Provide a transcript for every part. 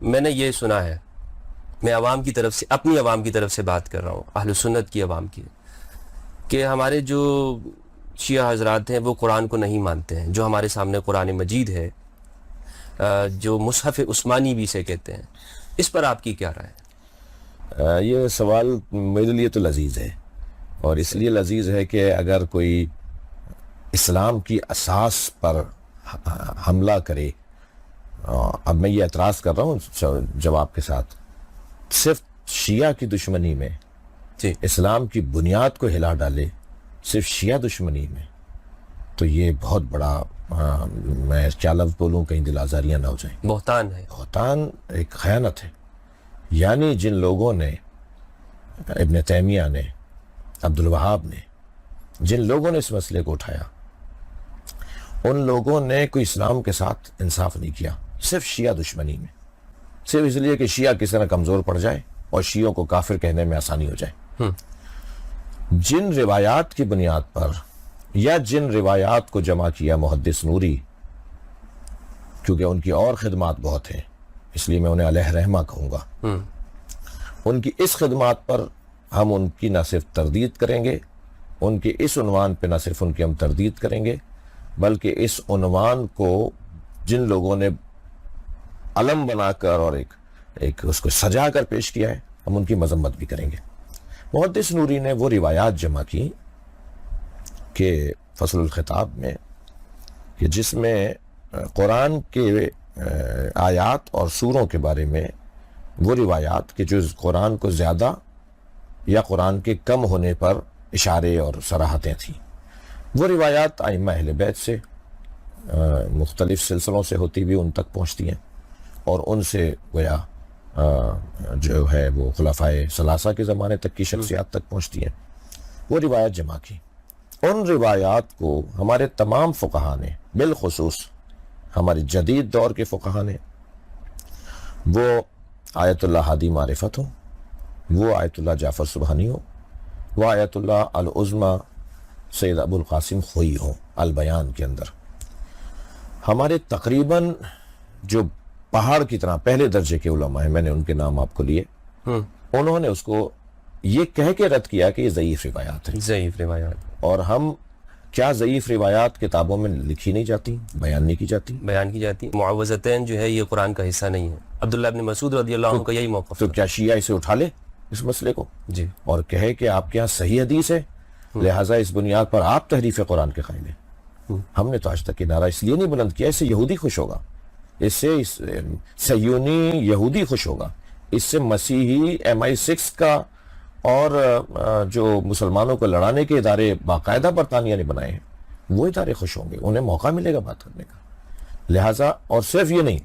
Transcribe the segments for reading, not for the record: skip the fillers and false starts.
میں نے یہ سنا ہے، میں عوام کی طرف سے، اپنی عوام کی طرف سے بات کر رہا ہوں، اہل سنت کی عوام کی، کہ ہمارے جو شیعہ حضرات ہیں وہ قرآن کو نہیں مانتے ہیں. جو ہمارے سامنے قرآن مجید ہے، جو مصحف عثمانی بھی سے کہتے ہیں، اس پر آپ کی کیا رائے ہے؟ یہ سوال میرے لیے تو لذیذ ہے، اور اس لیے لذیذ ہے کہ اگر کوئی اسلام کی اساس پر حملہ کرے، اب میں یہ اعتراض کر رہا ہوں جواب کے ساتھ، صرف شیعہ کی دشمنی میں جی، اسلام کی بنیاد کو ہلا ڈالے، صرف شیعہ دشمنی میں، تو یہ بہت بڑا میں کیا لفظ بولوں کہیں دل آزاریاں نہ ہو جائیں. بہتان ہے. بہتان ایک خیانت ہے. یعنی جن لوگوں نے، ابن تیمیہ نے، عبد الوہاب نے، جن لوگوں نے اس مسئلے کو اٹھایا، ان لوگوں نے کوئی اسلام کے ساتھ انصاف نہیں کیا، صرف شیعہ دشمنی میں، صرف اس لیے کہ شیعہ کسی طرح کمزور پڑ جائے اور شیعوں کو کافر کہنے میں آسانی ہو جائے. جن روایات کی بنیاد پر، یا جن روایات کو جمع کیا محدث نوری، کیونکہ ان کی اور خدمات بہت ہیں اس لیے میں انہیں علیہ رحمہ کہوں گا، ان کی اس خدمات پر ہم ان کی نہ صرف تردید کریں گے، ان کے اس عنوان پہ نہ صرف ان کی ہم تردید کریں گے، بلکہ اس عنوان کو جن لوگوں نے علم بنا کر اور ایک اس کو سجا کر پیش کیا ہے، ہم ان کی مذمت بھی کریں گے. محدث نوری نے وہ روایات جمع کی کہ فصل الخطاب میں، کہ جس میں قرآن کے آیات اور سوروں کے بارے میں وہ روایات کہ جو قرآن کو زیادہ یا قرآن کے کم ہونے پر اشارے اور صراحتیں تھیں، وہ روایات ائمہ اہل بیت سے مختلف سلسلوں سے ہوتی ہوئی ان تک پہنچتی ہیں، اور ان سے گویا جو ہے وہ خلفائے ثلاثہ کے زمانے تک کی شخصیات تک پہنچتی ہیں. وہ روایت جمع کی. ان روایات کو ہمارے تمام فقہا نے، بالخصوص ہمارے جدید دور کے فقہا نے، وہ آیت اللہ ہادی معرفت ہو، وہ آیت اللہ جعفر سبحانی ہو، وہ آیت اللہ العظمی سید ابو القاسم خوئی ہو البیان کے اندر، ہمارے تقریباً جو پہاڑ کی طرح پہلے درجے کے علماء ہیں، میں نے ان کے نام آپ کو لیے، انہوں نے اس کو یہ کہہ کے رد کیا کہ یہ ضعیف روایات ہیں. ضعیف روایات. اور ہم کیا ضعیف روایات کتابوں میں لکھی نہیں جاتی، بیان نہیں کی جاتی؟ بیان کی جاتی. معوذتین جو ہے یہ قرآن کا حصہ نہیں ہے. عبداللہ ابن مسعود رضی اللہ عنہ کا یہی موقف تو تھا. کیا شیعہ اسے اٹھا لے اس مسئلے کو جی، اور کہے کہ آپ کے یہاں صحیح حدیث ہے، لہٰذا اس بنیاد پر آپ تحریف قرآن کے قائل ہیں؟ ہم نے تو آج تک یہ نعرہ اس لیے نہیں بلند کیا، اس سے یہودی خوش ہوگا، اس سے صہیونی یہودی خوش ہوگا، اس سے مسیحی MI6 کا اور جو مسلمانوں کو لڑانے کے ادارے باقاعدہ برطانیہ نے بنائے ہیں، وہ ادارے خوش ہوں گے، انہیں موقع ملے گا بات کرنے کا. لہٰذا اور صرف یہ نہیں،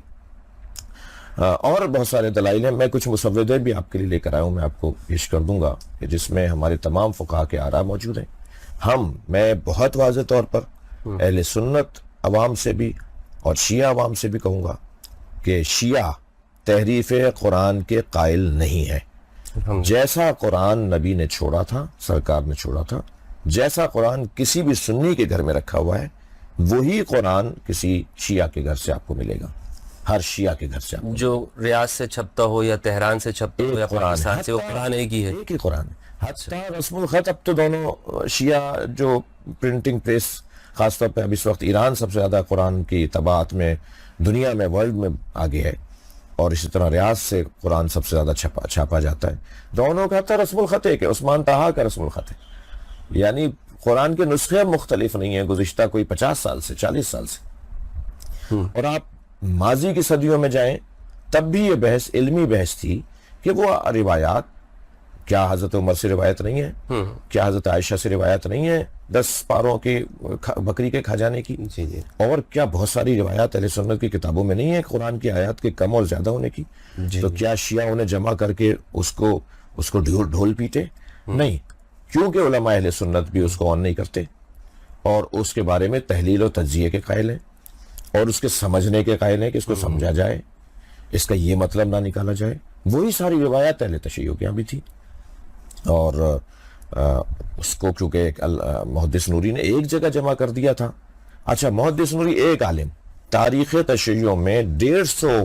اور بہت سارے دلائل ہیں. میں کچھ مسودے بھی آپ کے لیے لے کر آیا ہوں، میں آپ کو پیش کر دوں گا کہ جس میں ہمارے تمام فقہا کے آراء موجود ہیں. میں بہت واضح طور پر اہل سنت عوام سے بھی اور شیعہ عوام سے بھی کہوں گا کہ شیعہ تحریف قرآن کے قائل نہیں ہے. جیسا قرآن نبی نے چھوڑا تھا، سرکار نے چھوڑا تھا، جیسا قرآن کسی بھی سنی کے گھر میں رکھا ہوا ہے، وہی قرآن کسی شیعہ کے گھر سے آپ کو ملے گا. ہر شیعہ کے گھر سے آپ کو جو ریاض سے چھپتا ہو یا تہران سے چھپتا ہو یا پاکستان سے، وہ قرآن ایک ہی ہے. ایک ہی قرآن ہے. حتیٰ رسم الخط اب تو دونوں شیعہ جو پرنٹنگ پریس، خاص طور پہ اب اس وقت ایران سب سے زیادہ قرآن کی طباعت میں دنیا میں، ورلڈ میں آگے ہے، اور اسی طرح ریاض سے قرآن سب سے زیادہ چھاپا جاتا ہے. دونوں کا حتیٰ رسم الخط ہے کہ عثمان طہا کا رسم الخط ہے. یعنی قرآن کے نسخے مختلف نہیں ہیں گزشتہ کوئی 50 سال سے، 40 سال سے. اور آپ ماضی کی صدیوں میں جائیں تب بھی یہ بحث، علمی بحث تھی کہ وہ روایات کیا حضرت عمر سے روایت نہیں ہے، کیا حضرت عائشہ سے روایت نہیں ہے 10 پاروں کی بکری کے کھا جانے کی، جی جی، اور کیا بہت ساری روایات اہل سنت کی کتابوں میں نہیں ہے قرآن کی آیات کے کم اور زیادہ ہونے کی. تو کیا شیعہ انہیں جمع کر کے اس کو ڈھول پیٹے؟ نہیں، کیونکہ علماء اہل سنت بھی اس کو آن نہیں کرتے اور اس کے بارے میں تحلیل و تجزیے کے قائل ہیں، اور اس کے سمجھنے کے قائل ہیں کہ اس کو سمجھا جائے، اس کا یہ مطلب نہ نکالا جائے. وہی ساری روایات اہل تشیع کے یہاں بھی تھی. اور اس کو کیونکہ محدث نوری نے ایک جگہ جمع کر دیا تھا. اچھا، محدث نوری ایک عالم تاریخ تشیع میں 150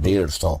150।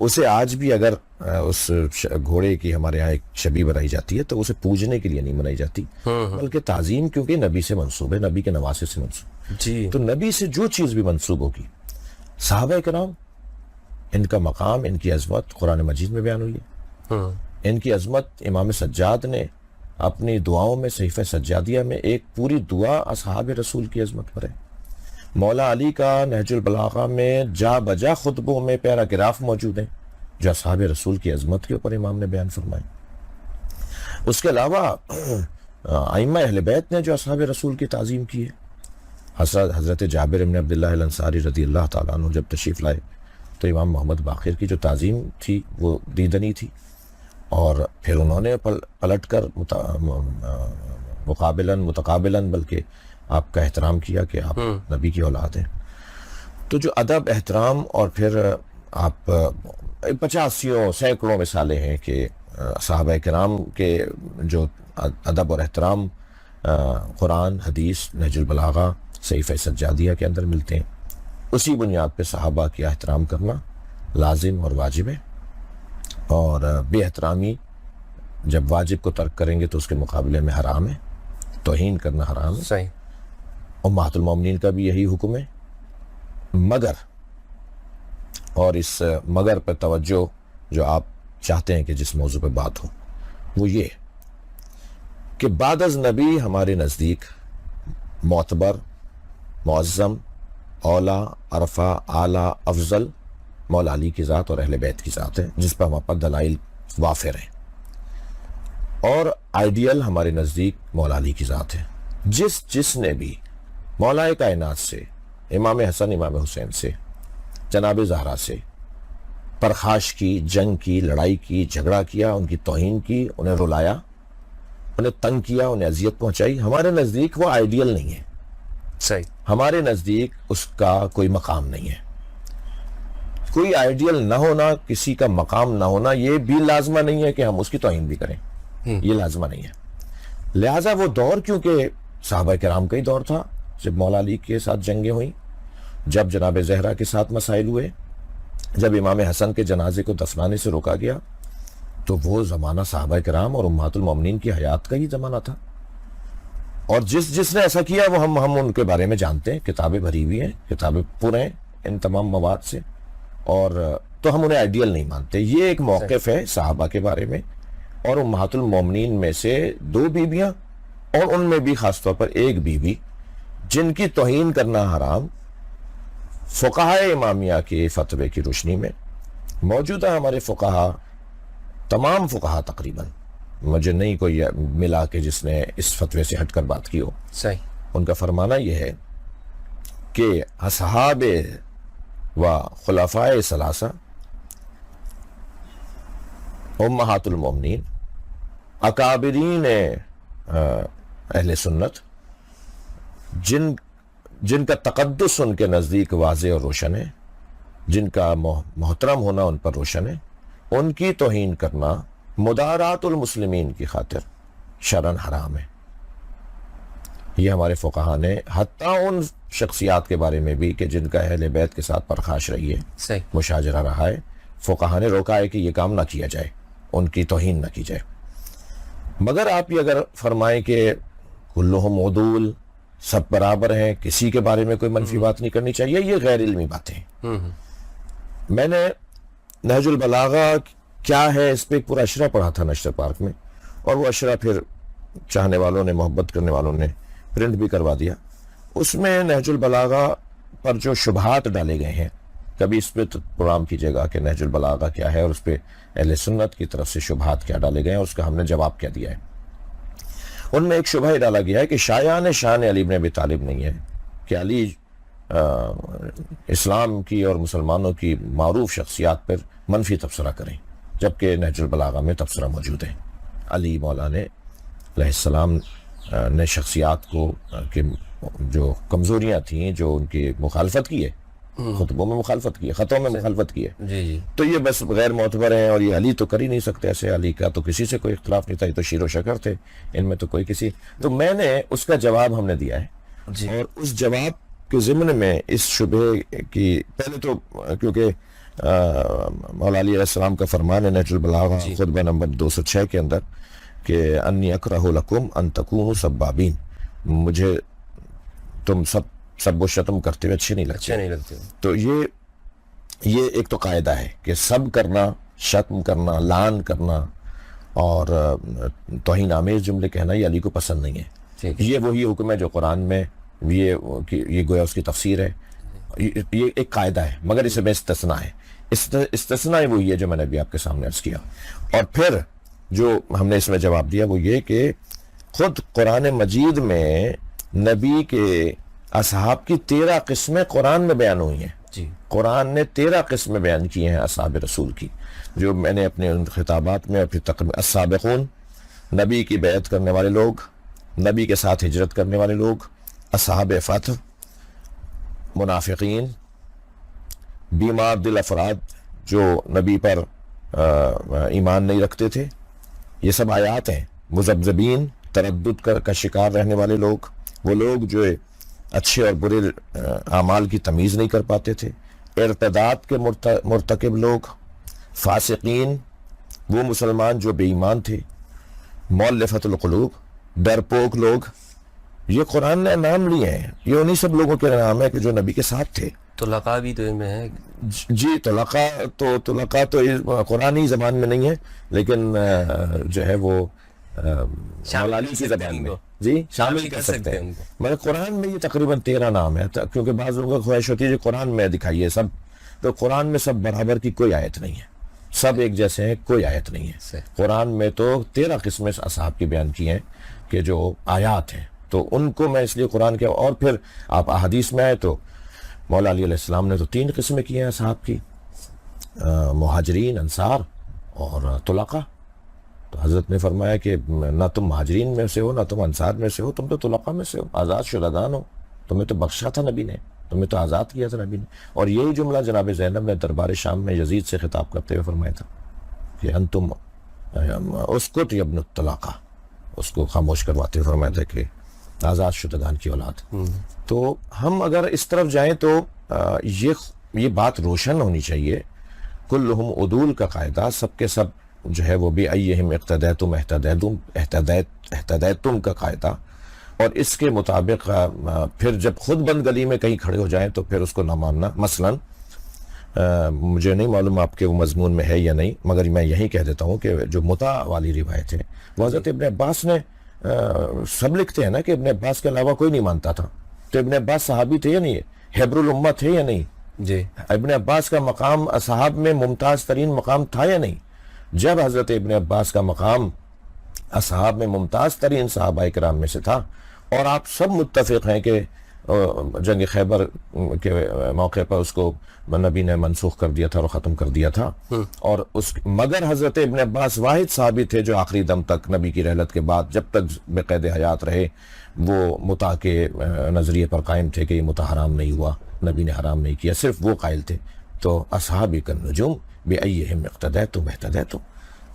اسے آج بھی اگر اس گھوڑے کی ہمارے یہاں ایک شبیہ بنائی جاتی ہے تو اسے پوجنے کے لیے نہیں بنائی جاتی، بلکہ تعظیم، کیونکہ نبی سے منسوب ہے، نبی کے نواسے سے منسوب، جی تو نبی سے جو چیز بھی منسوب ہوگی، صحابہ کرام ان کا مقام، ان کی عظمت قرآن مجید میں بیان ہوئی ہے. ان کی عظمت امام سجاد نے اپنی دعاؤں میں، صحیفہ سجادیہ میں ایک پوری دعا اصحاب رسول کی عظمت پر ہے. مولا علی کا نہج البلاغہ میں جا بجا خطبوں میں پیراگراف موجود ہیں جو اصحاب رسول کی عظمت کے اوپر امام نے بیان فرمائے. اس کے علاوہ ائمہ اہل بیت نے جو اصحاب رسول کی تعظیم کی ہے. حضرت جابر بن عبداللہ الانصاری رضی اللہ تعالیٰ عنہ جب تشریف لائے تو امام محمد باقر کی جو تعظیم تھی وہ دیدنی تھی، اور پھر انہوں نے پلٹ کر متقابلاً بلکہ آپ کا احترام کیا کہ آپ نبی کی اولاد ہیں. تو جو ادب، احترام، اور پھر آپ 50 سینکڑوں مثالیں ہیں کہ صحابہ کرام کے جو ادب اور احترام قرآن، حدیث، نہج البلاغہ، صحیفہ سجادیہ کے اندر ملتے ہیں. اسی بنیاد پہ صحابہ کا احترام کرنا لازم اور واجب ہے، اور بے احترامی جب واجب کو ترک کریں گے تو اس کے مقابلے میں حرام ہے، توہین کرنا حرام ہے. صحیح. امہات المومنین کا بھی یہی حکم ہے. مگر، اور اس مگر پہ توجہ جو آپ چاہتے ہیں کہ جس موضوع پہ بات ہو، وہ یہ کہ بعد از نبی ہمارے نزدیک معتبر، معظم، اولا، عرفہ، اعلیٰ، افضل مولا علی کی ذات اور اہل بیت کی ذات ہے، جس پہ ہمارے پاس دلائل وافر ہیں. اور آئیڈیل ہمارے نزدیک مولا علی کی ذات ہے. جس نے بھی مولا کائنات سے، امام حسن، امام حسین سے، جناب زہرا سے پرخاش کی، جنگ کی، لڑائی کی، جھگڑا کیا، ان کی توہین کی، انہیں رلایا، انہیں تنگ کیا، انہیں اذیت پہنچائی، ہمارے نزدیک وہ آئیڈیل نہیں ہے. صحیح. ہمارے نزدیک اس کا کوئی مقام نہیں ہے. کوئی آئیڈیل نہ ہونا، کسی کا مقام نہ ہونا، یہ بھی لازمہ نہیں ہے کہ ہم اس کی توہین بھی کریں، یہ لازمہ نہیں ہے. لہٰذا وہ دور، کیونکہ صحابہ کرام کا ہی دور تھا جب مولا علی کے ساتھ جنگیں ہوئیں، جب جناب زہرا کے ساتھ مسائل ہوئے، جب امام حسن کے جنازے کو دفنانے سے روکا گیا، تو وہ زمانہ صحابہ کرام اور امہات المومنین کی حیات کا ہی زمانہ تھا. اور جس نے ایسا کیا وہ ہم ان کے بارے میں جانتے ہیں، کتابیں بھری ہوئی ہیں، کتابیں پر ہیں ان تمام مواد سے، اور تو ہم انہیں آئیڈیل نہیں مانتے. یہ ایک موقف ہے صحابہ کے بارے میں، اور امہات المومنین میں سے 2 بیویاں، اور ان میں بھی خاص طور پر ایک بیوی جن کی توہین کرنا حرام، فقہاء امامیہ کے فتوے کی روشنی میں موجودہ ہمارے فقہاء، تمام فقہاء تقریباً، مجھے نہیں کوئی ملا کہ جس نے اس فتوے سے ہٹ کر بات کی ہو. صحیح. ان کا فرمانا یہ ہے کہ اصحاب و خلفاء ثلاثہ، امہات المومنین، اکابرین اہل سنت، جن کا تقدس ان کے نزدیک واضح اور روشن ہے، جن کا محترم ہونا ان پر روشن ہے، ان کی توہین کرنا مدارات المسلمین کی خاطر شرعاً حرام ہے. یہ ہمارے فقہاء نے حتیٰ ان شخصیات کے بارے میں بھی کہ جن کا اہل بیت کے ساتھ پرخاش رہی ہے، صحیح. مشاجرہ رہا ہے، فقہاء نے روکا ہے کہ یہ کام نہ کیا جائے، ان کی توہین نہ کی جائے. مگر آپ یہ اگر فرمائیں کہ کلہم عدول، سب برابر ہیں، کسی کے بارے میں کوئی منفی بات نہیں کرنی چاہیے، یہ غیر علمی باتیں ہیں. میں نے نہج البلاغہ کیا ہے اس پہ ایک پورا اشرہ پڑھا تھا نشر پارک میں، اور وہ اشرہ پھر چاہنے والوں نے، محبت کرنے والوں نے پرنٹ بھی کروا دیا. اس میں نہج البلاغہ پر جو شبہات ڈالے گئے ہیں، کبھی اس پہ پروگرام کیجیے گا کہ نہج البلاغہ کیا ہے، اور اس پہ اہل سنت کی طرف سے شبہات کیا ڈالے گئے ہیں، اس کا ہم نے جواب کیا دیا ہے. ان میں ایک شبہ ڈالا گیا ہے کہ شایان شان علی بن ابی طالب نہیں ہے، کہ علی اسلام کی اور مسلمانوں کی معروف شخصیات پر منفی تبصرہ کریں، جبکہ نہج البلاغہ میں تبصرہ موجود ہے. علی مولا نے علیہ السلام نے شخصیات کو کہ جو کمزوریاں تھیں، جو ان کی مخالفت کی ہے، خطبوں میں مخالفت کی ہے، خطوں میں مخالفت کی ہے، جی تو یہ بس غیر معتبر ہیں، اور یہ علی تو کر ہی نہیں سکتے ایسے. علی کا تو کسی سے کوئی اختلاف نہیں تھا، یہ تو شیر و شکر تھے، ان میں تو کوئی کسی. تو میں نے اس کا جواب ہم نے دیا ہے، جی. اور اس جواب کے ضمن میں اس شبہ کی، پہلے تو کیونکہ مولا علی علیہ السلام کا فرمان ہے نہج البلاغہ خطبہ نمبر 206 کے اندر کہ انی اکرہ لکم ان تکونوا سبابین، مجھے تم سب و شتم کرتے ہوئے اچھے نہیں لگتے. اچھے نہیں لگتے. تو یہ ایک تو قاعدہ ہے کہ سب کرنا، شتم کرنا، لعن کرنا اور توہین آمیز جملے کہنا یہ علی کو پسند نہیں ہے. ٹھیک. یہ وہی حکم ہے جو قرآن میں یہ گویا اس کی تفسیر ہے. یہ ایک قاعدہ ہے، مگر اس میں استثناء ہے. استثناء وہی ہے جو میں نے ابھی آپ کے سامنے عرض کیا. اور پھر جو ہم نے اس میں جواب دیا وہ یہ کہ خود قرآن مجید میں نبی کے اصحاب کی 13 قسمیں قرآن میں بیان ہوئی ہیں. جی. قرآن نے 13 قسمیں بیان کی ہیں اصحاب رسول کی، جو میں نے اپنے ان خطابات میں پھر تقریباً السابقون، نبی کی بیعت کرنے والے لوگ، نبی کے ساتھ ہجرت کرنے والے لوگ، اصحاب فتح، منافقین، بیمار دل افراد جو نبی پر ایمان نہیں رکھتے تھے، یہ سب آیات ہیں. مذبذبین، تردد کا شکار رہنے والے لوگ، وہ لوگ جو اچھے اور برے اعمال کی تمیز نہیں کر پاتے تھے، ارتداد کے مرتکب لوگ، فاسقین، وہ مسلمان جو بے ایمان تھے، مؤلفۃ القلوب، ڈرپوک لوگ. یہ قرآن نے نام لیے ہیں، یہ انہی سب لوگوں کے نام ہے کہ جو نبی کے ساتھ تھے. طلقاء بھی تو ان میں ہے. جی. طلقاء تو قرآنی زبان میں نہیں ہے، لیکن جو ہے وہ مولالی کی زبان میں جی شامل کر سکتے ہیں. مگر قرآن میں یہ تقریباً 13 نام ہے، کیونکہ بعض لوگوں کو خواہش ہوتی ہے کہ قرآن میں دکھائیے سب، تو قرآن میں سب برابر کی کوئی آیت نہیں ہے، سب ایک جیسے ہیں، کوئی آیت نہیں ہے. قرآن میں تو 13 قسمیں اصحاب کی بیان کی ہیں کہ جو آیات ہیں، تو ان کو میں اس لیے قرآن کے. اور پھر آپ احادیث میں آئے تو مولا علی علیہ السلام نے تو 3 قسمیں کی ہیں اصحاب کی، مہاجرین، انصار اور طلقاء. تو حضرت نے فرمایا کہ نہ تم مہاجرین میں سے ہو، نہ تم انصار میں سے ہو، تم تو طلقاء میں سے ہو، آزاد شدگان ہو. تمہیں تو بخشا تھا نبی نے، تمہیں تو آزاد کیا تھا نبی نے. اور یہی جملہ جناب زینب نے دربار شام میں یزید سے خطاب کرتے ہوئے فرمایا تھا کہ انتم اسکت یا ابن الطلاقہ، اس کو خاموش کرواتے ہوئے فرمایا تھا کہ آزاد شدگان کی اولاد. تو ہم اگر اس طرف جائیں تو یہ بات روشن ہونی چاہیے. کلہم عدول کا قاعدہ، سب کے سب جو ہے وہ بِأَيِّهِمْ اقتدیتم اہتدیتم کا قاعدہ، اور اس کے مطابق پھر جب خود بند گلی میں کہیں کھڑے ہو جائیں تو پھر اس کو نہ ماننا. مثلا مجھے نہیں معلوم آپ کے وہ مضمون میں ہے یا نہیں، مگر میں یہی کہہ دیتا ہوں کہ جو متع والی روایت ہے وہ حضرت ابن عباس نے، سب لکھتے ہیں نا کہ ابن عباس کے علاوہ کوئی نہیں مانتا تھا. تو ابن عباس صحابی تھے یا نہیں، حبر الامہ تھے یا نہیں؟ جی. ابن عباس کا مقام اصحاب میں ممتاز ترین مقام تھا یا نہیں؟ جب حضرت ابن عباس کا مقام اصحاب میں ممتاز ترین صحابہ کرام میں سے تھا، اور آپ سب متفق ہیں کہ جنگ خیبر کے موقع پر اس کو نبی نے منسوخ کر دیا تھا اور ختم کر دیا تھا، اور مگر حضرت ابن عباس واحد صحابی تھے جو آخری دم تک نبی کی رحلت کے بعد جب تک بقید حیات رہے وہ متع کے نظریے پر قائم تھے کہ یہ متع حرام نہیں ہوا، نبی نے حرام نہیں کیا، صرف وہ قائل تھے. تو اصحابی کالنجوم بِأَيِّهِمْ اقتدیتم اہتدیتم،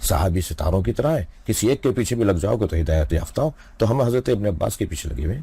صحابی ستاروں کی طرح ہے، کسی ایک کے پیچھے بھی لگ جاؤ گے تو ہدایت یافتہ ہو. تو ہم حضرت ابن عباس کے پیچھے لگے ہوئے ہیں.